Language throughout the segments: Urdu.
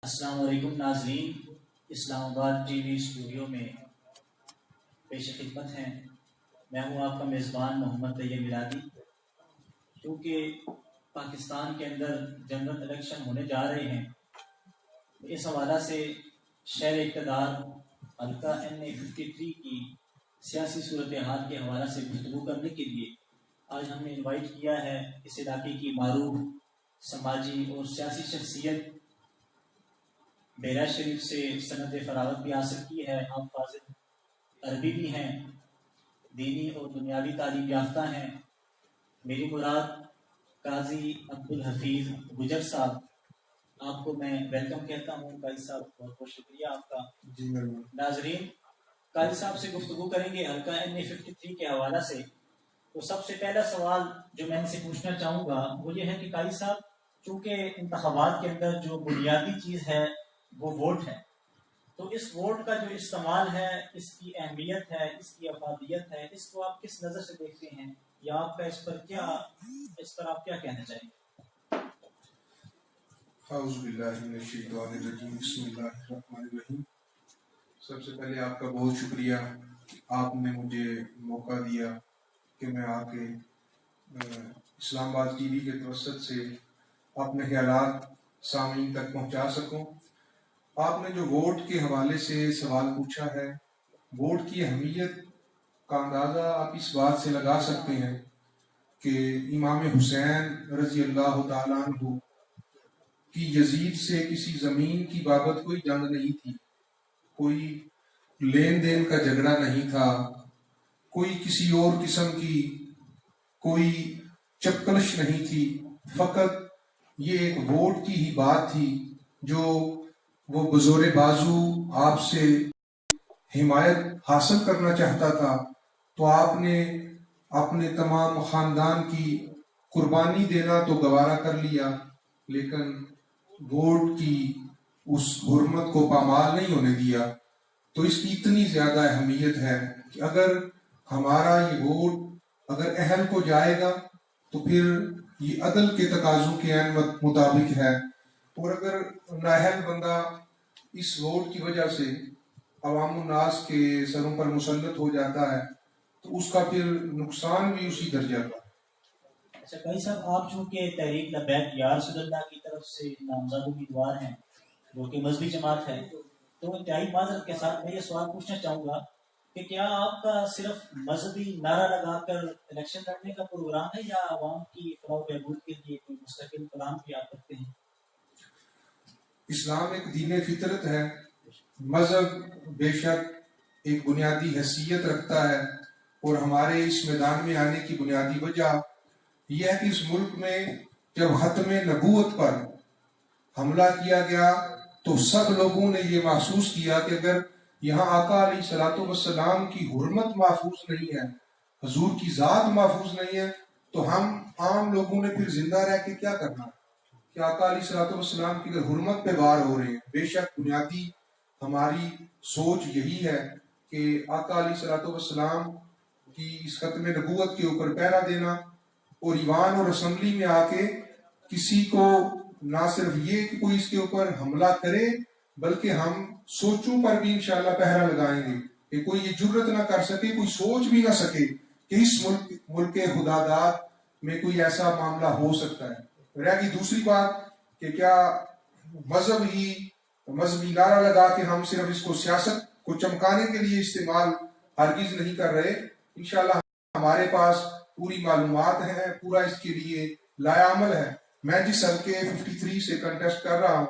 السلام علیکم ناظرین، اسلام آباد ٹی وی اسٹوڈیو میں پیش خدمت ہیں۔ میں ہوں آپ کا میزبان محمد طیب میلادی۔ کیونکہ پاکستان کے اندر جنرل الیکشن ہونے جا رہے ہیں، اس حوالہ سے شہر اقتدار حلقہ NA53 کی سیاسی صورتحال کے حوالہ سے گفتگو کرنے کے لیے آج ہم نے انوائٹ کیا ہے اس علاقے کی معروف سماجی اور سیاسی شخصیت، بیرا شریف سے سند فراغت بھی حاصل کی ہے، آپ فاضل عربی بھی ہیں، دینی اور دنیاوی تعلیم یافتہ ہیں۔ میری مراد قاضی عبدالحفیظ گجر صاحب، آپ کو میں ویلکم کہتا ہوں۔ قاضی صاحب بہت بہت شکریہ آپ کا۔ ناظرین، قاضی صاحب سے گفتگو کریں گے حلقہ NA53 کے حوالہ سے۔ تو سب سے پہلا سوال جو میں ان سے پوچھنا چاہوں گا وہ یہ ہے کہ قاضی صاحب، چونکہ انتخابات کے اندر جو بنیادی چیز ہے وہ ووٹ ہے، تو اس ووٹ کا جو استعمال ہے، اس کی اہمیت ہے، اس کی افادیت ہے، اس کو آپ کس نظر سے دیکھتے ہیں، یا آپ کا اس پر آپ کیا کہنا چاہیں گے؟ اعوذ باللہ من الشیطان الرجیم، بسم اللہ الرحمن الرحیم۔ سب سے پہلے آپ کا بہت شکریہ، آپ نے مجھے موقع دیا کہ میں آ کے اسلام آباد ٹی وی کے توسط سے اپنے خیالات سامعین تک پہنچا سکوں۔ آپ نے جو ووٹ کے حوالے سے سوال پوچھا ہے، ووٹ کی اہمیت کا اندازہ آپ اس بات سے لگا سکتے ہیں کہ امام حسین رضی اللہ تعالیٰ عنہ کی یزید سے کسی زمین کی بابت کوئی جنگ نہیں تھی، کوئی لین دین کا جھگڑا نہیں تھا، کوئی کسی اور قسم کی کوئی چپکلش نہیں تھی، فقط یہ ایک ووٹ کی ہی بات تھی جو وہ بزور بازو آپ سے حمایت حاصل کرنا چاہتا تھا۔ تو آپ نے اپنے تمام خاندان کی قربانی دینا تو گوارا کر لیا، لیکن ووٹ کی اس حرمت کو پامال نہیں ہونے دیا۔ تو اس کی اتنی زیادہ اہمیت ہے کہ اگر ہمارا یہ ووٹ اگر اہل کو جائے گا تو پھر یہ عدل کے تقاضوں کے عین مطابق ہے، اور اگر نااہل بندہ اس ووٹ کی وجہ سے عوام الناس کے سروں پر مسلط ہو جاتا ہے تو اس کا پھر نقصان بھی اسی درجہ کا۔ اچھا قاضی صاحب، آپ چونکہ تحریک لبیک یا رسول اللہ کی طرف سے نامزد امیدوار ہیں جو کہ مذہبی جماعت ہے، تو انتہائی معذرت کے ساتھ میں یہ سوال پوچھنا چاہوں گا کہ کیا آپ کا صرف مذہبی نعرہ لگا کر الیکشن لڑنے کا پروگرام ہے، یا عوام کی فلاح و بہبود کے لیے کوئی مستقل پلان بھی آپ رکھتے ہیں؟ اسلام ایک دین فطرت ہے، مذہب بے شک ایک بنیادی حیثیت رکھتا ہے، اور ہمارے اس میدان میں آنے کی بنیادی وجہ یہ ہے کہ اس ملک میں جب ختم نبوت پر حملہ کیا گیا تو سب لوگوں نے یہ محسوس کیا کہ اگر یہاں آقا علیہ الصلوۃ والسلام کی حرمت محفوظ نہیں ہے، حضور کی ذات محفوظ نہیں ہے، تو ہم عام لوگوں نے پھر زندہ رہ کے کیا کرنا کہ آقا علیہ الصلوۃ والسلام کی اگر حرمت پہ وار ہو رہے ہیں۔ بے شک بنیادی ہماری سوچ یہی ہے کہ آقا علیہ الصلوۃ والسلام کی اس ختم نبوت کے اوپر پہرا دینا، اور ایوان اور اسمبلی میں آ کے کسی کو نہ صرف یہ کہ کوئی اس کے اوپر حملہ کرے، بلکہ ہم سوچوں پر بھی انشاءاللہ پہرا لگائیں گے کہ کوئی یہ جرت نہ کر سکے، کوئی سوچ بھی نہ سکے کہ اس ملک کے خداداد میں کوئی ایسا معاملہ ہو سکتا ہے۔ رہ گئی دوسری بات کہ کیا مذہبی نعرہ لگا کے ہم صرف اس کو سیاست کو چمکانے کے لیے استعمال ہرگز نہیں کر رہے۔ انشاءاللہ ہمارے پاس پوری معلومات ہیں، پورا اس کے لیے لائے عمل ہے۔ میں جس حلقے 53 سے کنٹیسٹ کر رہا ہوں،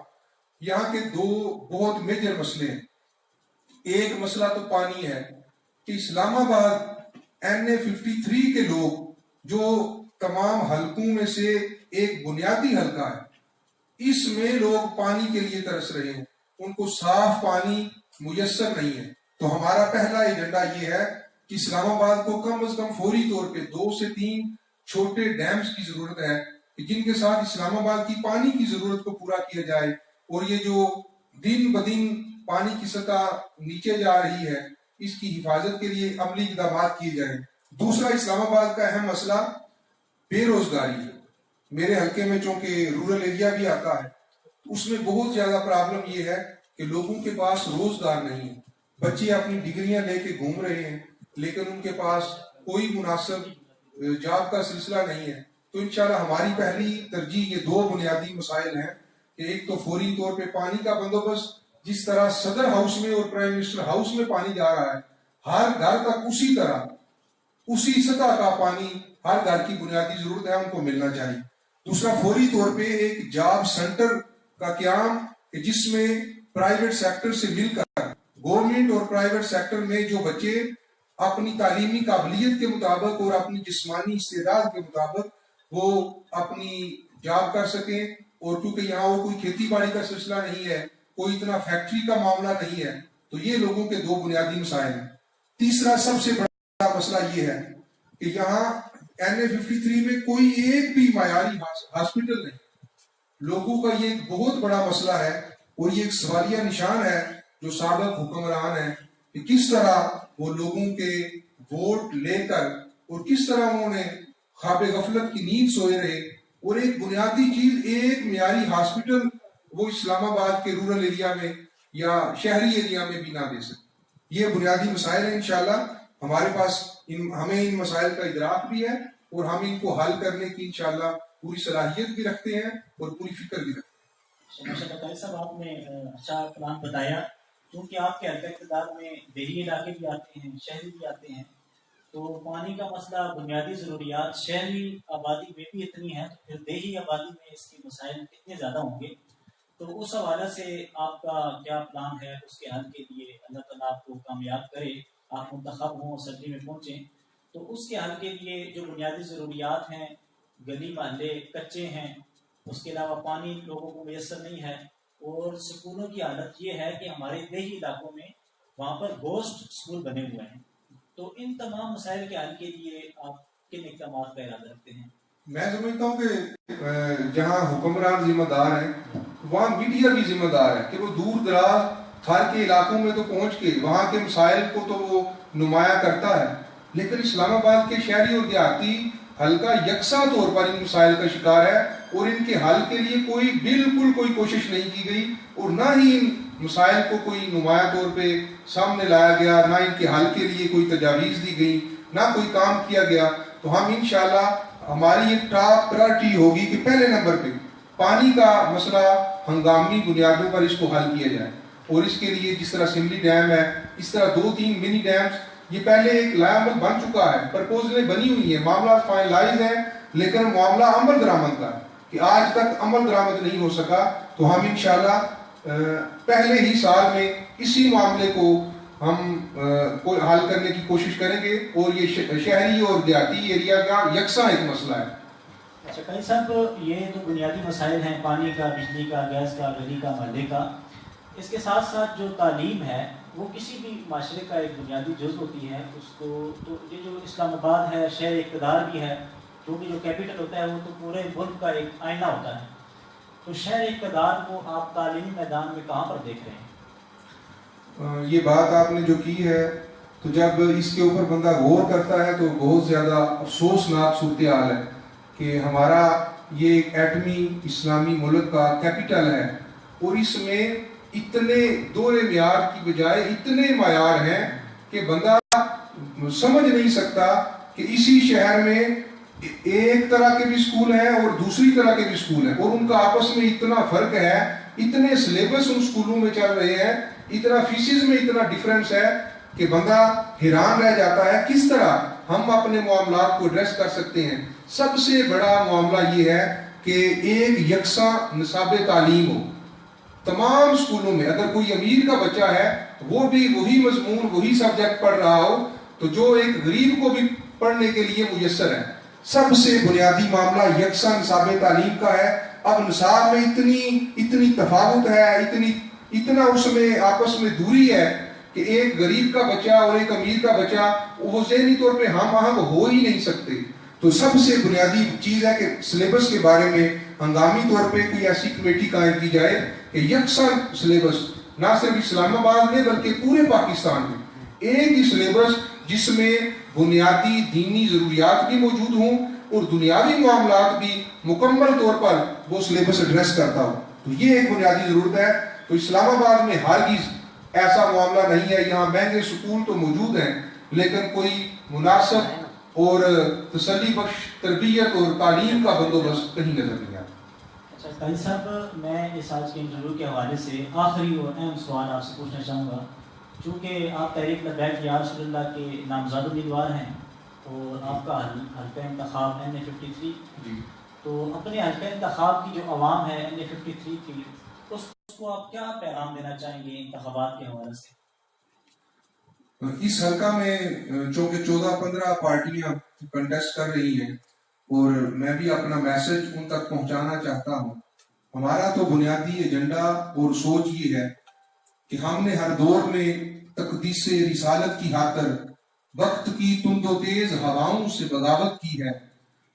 یہاں کے دو بہت میجر مسئلے ہیں۔ ایک مسئلہ تو پانی ہے کہ اسلام آباد NA53 کے لوگ جو تمام حلقوں میں سے ایک بنیادی حلقہ ہے، اس میں لوگ پانی کے لیے ترس رہے ہیں، ان کو صاف پانی میسر نہیں ہے۔ تو ہمارا پہلا ایجنڈا یہ ہے کہ اسلام آباد کو کم از کم فوری طور پہ 2 سے 3 چھوٹے ڈیمز کی ضرورت ہے کہ جن کے ساتھ اسلام آباد کی پانی کی ضرورت کو پورا کیا جائے، اور یہ جو دن بدن پانی کی سطح نیچے جا رہی ہے اس کی حفاظت کے لیے عملی اقدامات کیے جائیں۔ دوسرا اسلام آباد کا اہم مسئلہ بے روزگاری ہے۔ میرے حلقے میں چونکہ رورل ایریا بھی آتا ہے، اس میں بہت زیادہ پرابلم یہ ہے کہ لوگوں کے پاس روزگار نہیں ہے. بچے اپنی ڈگریاں لے کے گھوم رہے ہیں لیکن ان کے پاس کوئی مناسب جاب کا سلسلہ نہیں ہے. تو انشاءاللہ ہماری پہلی ترجیح یہ دو بنیادی مسائل ہیں کہ ایک تو فوری طور پہ پانی کا بندوبست، جس طرح صدر ہاؤس میں اور پرائم منسٹر ہاؤس میں پانی جا رہا ہے ہر گھر تک اسی طرح اسی سطح کا پانی ہر گھر کی بنیادی ضرورت ہے ان کو ملنا چاہیے. دوسرا فوری طور پہ ایک جاب سینٹر کا قیام کہ جس میں پرائیویٹ سیکٹر سے مل کر گورنمنٹ اور پرائیویٹ سیکٹر میں جو بچے اپنی تعلیمی قابلیت کے مطابق اور اپنی جسمانی استعداد کے مطابق وہ اپنی جاب کر سکیں. اور کیونکہ یہاں وہ کوئی کھیتی باڑی کا سلسلہ نہیں ہے، کوئی اتنا فیکٹری کا معاملہ نہیں ہے، تو یہ لوگوں کے دو بنیادی مسائل ہیں. تیسرا سب سے بڑا مسئلہ یہ ہے کہ یہاں NA53 میں کوئی ایک بھی معیاری ہاسپٹل نہیں. لوگوں کا یہ ایک بہت بڑا مسئلہ ہے اور یہ ایک سوالیہ نشان ہے جو سابق حکمران ہیں کہ کس طرح وہ لوگوں کے ووٹ لے کر اور کس طرح انہوں نے خواب غفلت کی نیند سوئے رہے اور ایک بنیادی چیز ایک معیاری ہاسپٹل وہ اسلام آباد کے رورل ایریا میں یا شہری ایریا میں بھی نہ دے سکتے. یہ بنیادی مسائل ہیں. انشاءاللہ ہمارے پاس ہمیں ان مسائل کا ادراک بھی ہے اور ہم ان کو حل کرنے کی انشاءاللہ پوری صلاحیت بھی رکھتے ہیں اور پوری فکر بھی رکھتے ہیں. بتائیے صاحب، آپ نے اچھا پلان بتایا. کیونکہ آپ کے حلقہ اقتدار میں دیہی علاقے بھی آتے ہیں، شہری بھی آتے ہیں، تو پانی کا مسئلہ بنیادی ضروریات شہری آبادی میں بھی اتنی ہے تو پھر دیہی آبادی میں اس کے مسائل کتنے زیادہ ہوں گے. تو اس حوالے سے آپ کا کیا پلان ہے اس کے حل کے لیے؟ اللہ تعالیٰ آپ کو کامیاب کرے، آپ منتخب ہوں، اسمبلی میں پہنچیں. تو اس کے حل کے لیے جو بنیادی ضروریات ہیں، گلی محلے کچے ہیں، اس کے علاوہ پانی لوگوں کو میسر نہیں ہے، اور سکولوں کی حالت یہ ہے کہ ہمارے دیہی علاقوں میں وہاں پر گوشت سکول بنے ہوئے ہیں. تو ان تمام مسائل کے حل کے لیے آپ کن اقدامات کا ارادہ رکھتے ہیں؟ میں سمجھتا ہوں کہ جہاں حکمران ذمہ دار ہیں وہاں میڈیا بھی ذمہ دار ہے کہ وہ دور دراز تھار کے علاقوں میں تو پہنچ کے وہاں کے مسائل کو تو وہ نمایاں کرتا ہے، لیکن اسلام آباد کے شہری اور دیہاتی حلقہ یکساں طور پر ان مسائل کا شکار ہے اور ان کے حل کے لیے بالکل کوئی کوشش نہیں کی گئی اور نہ ہی ان مسائل کو کوئی نمایاں طور پہ سامنے لایا گیا، نہ ان کے حل کے لیے کوئی تجاویز دی گئی، نہ کوئی کام کیا گیا. تو ہم انشاءاللہ ہماری ایک ٹاپ پرائرٹی ہوگی کہ پہلے نمبر پہ پانی کا مسئلہ ہنگامی بنیادوں پر اس کو حل کیا جائے. اور اس کے لیے جس طرح سملی ڈیم ہے، اس طرح 2-3 منی ڈیمز، یہ پہلے ایک لائحہ بن چکا ہے، پرپوزلیں بنی ہوئی ہیں، معاملات فائنلائز ہیں، لیکن معاملہ عمل درآمد کا کہ آج تک عمل درآمد نہیں ہو سکا. تو ہم انشاءاللہ پہلے ہی سال میں اسی معاملے کو ہم حل کرنے کی کوشش کریں گے اور یہ شہری اور دیہاتی ایریا کا یکساں ایک مسئلہ ہے. اچھا قاری صاحب، یہ تو بنیادی مسائل ہیں پانی کا، بجلی کا، گیس کا، گلی کا، محلے کا. اس کے ساتھ ساتھ جو تعلیم ہے وہ کسی بھی معاشرے کا ایک بنیادی جز ہوتی ہے. اس کو تو یہ جو اسلام آباد ہے شہر اقتدار بھی ہے، کیونکہ جو کیپٹل ہوتا ہے وہ تو پورے ملک کا ایک آئینہ ہوتا ہے. تو شہر اقتدار کو آپ تعلیمی میدان میں کہاں پر دیکھ رہے ہیں؟ یہ بات آپ نے جو کی ہے تو جب اس کے اوپر بندہ غور کرتا ہے تو بہت زیادہ افسوسناک صورتحال ہے کہ ہمارا یہ ایک ایٹمی اسلامی ملک کا کیپٹل ہے اور اس میں اتنے دور معیار کی بجائے اتنے معیار ہیں کہ بندہ سمجھ نہیں سکتا کہ اسی شہر میں ایک طرح کے بھی سکول ہیں اور دوسری طرح کے بھی سکول ہیں اور ان کا آپس میں اتنا فرق ہے، اتنے سلیبس ان سکولوں میں چل رہے ہیں، اتنا فیسز میں اتنا ڈیفرنس ہے کہ بندہ حیران رہ جاتا ہے کس طرح ہم اپنے معاملات کو ایڈریس کر سکتے ہیں. سب سے بڑا معاملہ یہ ہے کہ ایک یکساں نصاب تعلیم ہو تمام سکولوں میں. اگر کوئی امیر کا بچہ ہے وہ بھی وہی مضمون وہی سبجیکٹ پڑھ رہا ہو تو جو ایک غریب کو بھی پڑھنے کے لیے میسر ہے. سب سے بنیادی معاملہ یکساں نصاب تعلیم کا ہے. اب نصاب میں اتنی تفاوت ہے، اتنا اس میں آپس میں دوری ہے کہ ایک غریب کا بچہ اور ایک امیر کا بچہ وہ ذہنی طور پہ ہم آہنگ ہو ہی نہیں سکتے. تو سب سے بنیادی چیز ہے کہ سلیبس کے بارے میں ہنگامی طور پہ کوئی ایسی کمیٹی قائم کی جائے کہ یکساں سلیبس نہ صرف اسلام آباد میں بلکہ پورے پاکستان میں ایک ہی سلیبس جس میں بنیادی دینی ضروریات بھی موجود ہوں اور دنیاوی معاملات بھی مکمل طور پر وہ سلیبس ایڈریس کرتا ہو. تو یہ ایک بنیادی ضرورت ہے. تو اسلام آباد میں ہرگز ایسا معاملہ نہیں ہے. یہاں مہنگے سکول تو موجود ہیں لیکن کوئی مناسب اور تسلی بخش تربیت اور تعلیم کا بندوبست کہیں نظر نہیں آتا. اچھا قاضی صاحب، میں اس آج کے انٹرویو کے حوالے سے آخری اور اہم سوال آپ سے پوچھنا چاہوں گا. چونکہ آپ تحریک لبیک یا رسول اللہ کے نامزد امیدوار ہیں اور آپ کا حلقہ انتخاب NA53، تو اپنے حلقہ انتخاب کی جو عوام ہے NA53 کی، اس کو آپ کیا پیغام دینا چاہیں گے انتخابات کے حوالے سے؟ اس حلقہ میں چونکہ 14-15 پارٹیاں کنٹیسٹ کر رہی ہیں اور میں بھی اپنا میسج ان تک پہنچانا چاہتا ہوں. ہمارا تو بنیادی ایجنڈا اور سوچ یہ ہے کہ ہم نے ہر دور میں تقدیس رسالت کی خاطر وقت کی تند و تیز ہواؤں سے بغاوت کی ہے،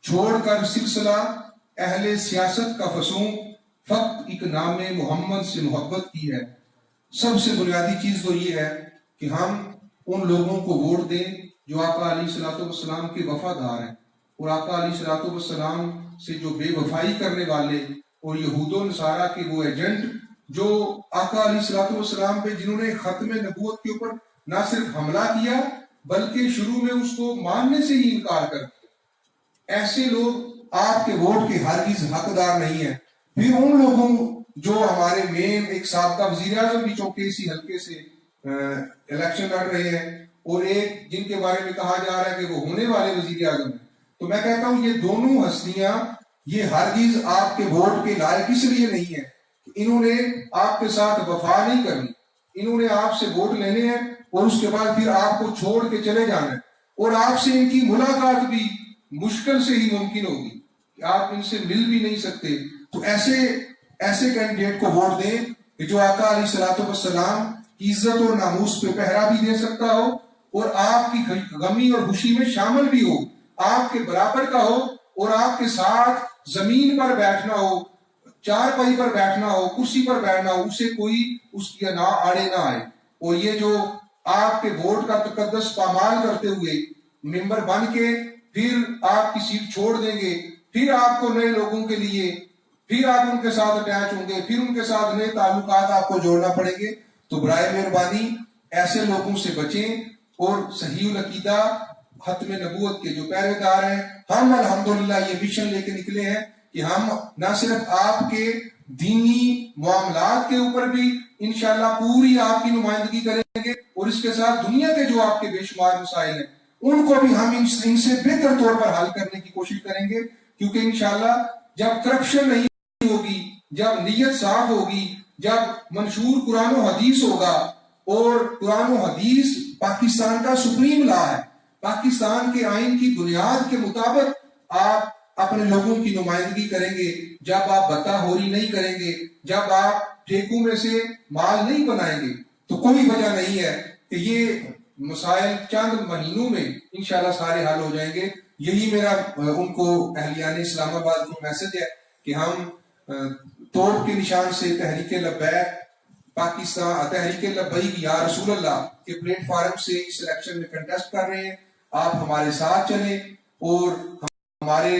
چھوڑ کر سلسلہ اہل سیاست کا فسوں فقط ایک نام محمد سے محبت کی ہے. سب سے بنیادی چیز تو یہ ہے کہ ہم ان لوگوں کو ووٹ دیں جو آقا علیہ الصلوۃ والسلام کے وفادار ہیں، اور آقا علیہ الصلوۃ والسلام سے جو بے وفائی کرنے والے اور یہود و نصارہ کے وہ ایجنٹ جو آقا علیہ الصلوۃ والسلام پہ جنہوں نے ختم نبوت کے اوپر نہ صرف حملہ کیا بلکہ شروع میں اس کو ماننے سے ہی انکار کر دیا، ایسے لوگ آپ کے ووٹ کے ہرگز حقدار نہیں ہیں. پھر ان لوگوں جو ہمارے مین ایک سابقہ وزیر اعظم بھی چونکہ اسی حلقے سے الیکشن لڑ رہے ہیں اور ایک جن کے بارے میں کہا جا رہا ہے کہ وہ ہونے والے وزیر اعظم ہیں، تو میں کہتا ہوں یہ دونوں ہستیاں یہ ہرگز آپ کے ووٹ کے لائق اس لیے نہیں ہے کہ انہوں نے آپ کے ساتھ وفا نہیں کرنی، انہوں نے آپ سے ووٹ لینے ہیں اور اس کے بعد پھر آپ کو چھوڑ کے چلے جانا ہے، اور آپ سے ان کی ملاقات بھی مشکل سے ہی ممکن ہوگی کہ آپ ان سے مل بھی نہیں سکتے. تو ایسے کینڈیڈیٹ کو ووٹ دیں کہ جو آقا علیہ الصلوۃ والسلام کی عزت اور ناموس پہ پہرا بھی دے سکتا ہو اور آپ کی غمی اور خوشی میں شامل بھی ہو، آپ کے برابر کا ہو اور آپ کے ساتھ زمین پر بیٹھنا ہو، چار پائی پر بیٹھنا ہو، کرسی پر بیٹھنا ہو، اسے کوئی اس کی آڑے نہ آئے. اور یہ جو آپ کے ووٹ کا تقدس پامال کرتے ہوئے ممبر بن کے پھر آپ کی سیٹ چھوڑ دیں گے، پھر آپ کو نئے لوگوں کے لیے پھر آپ ان کے ساتھ اٹیچ ہوں گے، پھر ان کے ساتھ نئے تعلقات آپ کو جوڑنا پڑیں گے. تو برائے مہربانی ایسے لوگوں سے بچیں اور صحیح العقیدہ ختم نبوت کے جو پیروکار دار ہیں. ہم الحمدللہ یہ مشن لے کے نکلے ہیں کہ ہم نہ صرف آپ کے دینی معاملات کے اوپر بھی انشاءاللہ پوری آپ کی نمائندگی کریں گے، اور اس کے ساتھ دنیا کے جو آپ کے بے شمار مسائل ہیں ان کو بھی ہم ان سے بہتر طور پر حل کرنے کی کوشش کریں گے. کیونکہ انشاءاللہ جب کرپشن نہیں ہوگی، جب نیت صاف ہوگی، جب منشور قرآن و حدیث ہوگا، اور قرآن و حدیث پاکستان کا سپریم لا ہے، پاکستان کے آئین کی بنیاد کے مطابق آپ اپنے لوگوں کی نمائندگی کریں گے. جب آپ بتا ہوری نہیں کریں گے، جب آپ ٹھیکوں میں سے مال نہیں بنائیں گے، تو کوئی وجہ نہیں ہے کہ یہ مسائل چند مہینوں میں انشاءاللہ سارے حل ہو جائیں گے. یہی میرا ان کو اہلیان اسلام آباد کو میسج ہے کہ ہم توپ کے نشان سے تحریک لبیک پاکستان، تحریک لبیک یا رسول اللہ کے پلیٹ فارم سے اس الیکشن میں کنٹیسٹ کر رہے ہیں. آپ ہمارے ساتھ چلیں اور ہمارے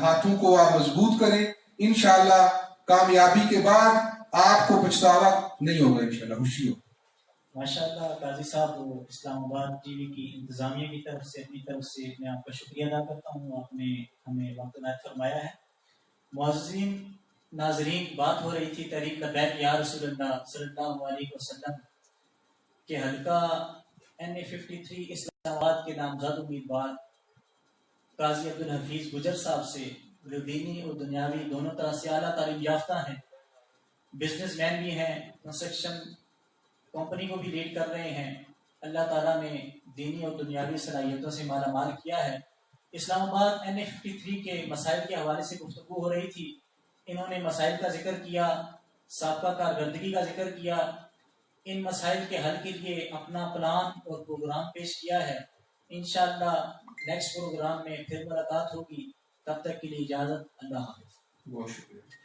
ہاتھوں کو آپ مضبوط کریں. انشاءاللہ کامیابی کے بعد آپ کو پچھتاوا نہیں ہوگا، انشاءاللہ خوشی ہوگی. ماشاءاللہ قاضی صاحب، اسلام آباد ٹی وی کی انتظامیہ کی طرف سے اپنی طرف سے میں آپ کا شکریہ ادا کرتا ہوں، آپ نے ہمیں وقت عنایت فرمایا ہے. معززین ناظرین، بات ہو رہی تھی تحریک لبیک یا رسول اللہ صلی اللہ علیہ وسلم کے حلقہ NA53 اسلام آباد کے نامزد امیدوار قاضی عبدالحفیظ گجر صاحب سے، جو دینی اور دنیاوی دونوں طرح سے اعلیٰ تعلیم یافتہ ہیں، بزنس مین بھی ہیں، کنسٹرکشن کمپنی کو بھی لیڈ کر رہے ہیں. اللہ تعالیٰ نے دینی اور دنیاوی صلاحیتوں سے مالا مال کیا ہے. اسلام آباد NA53 کے مسائل کے حوالے سے گفتگو ہو رہی تھی. انہوں نے مسائل کا ذکر کیا، سابقہ کارکردگی کا ذکر کیا، ان مسائل کے حل کے لیے اپنا پلان اور پروگرام پیش کیا ہے. انشاءاللہ نیکسٹ پروگرام میں پھر ملاقات ہوگی. تب تک کے لیے اجازت. اللہ حافظ. بہت شکریہ.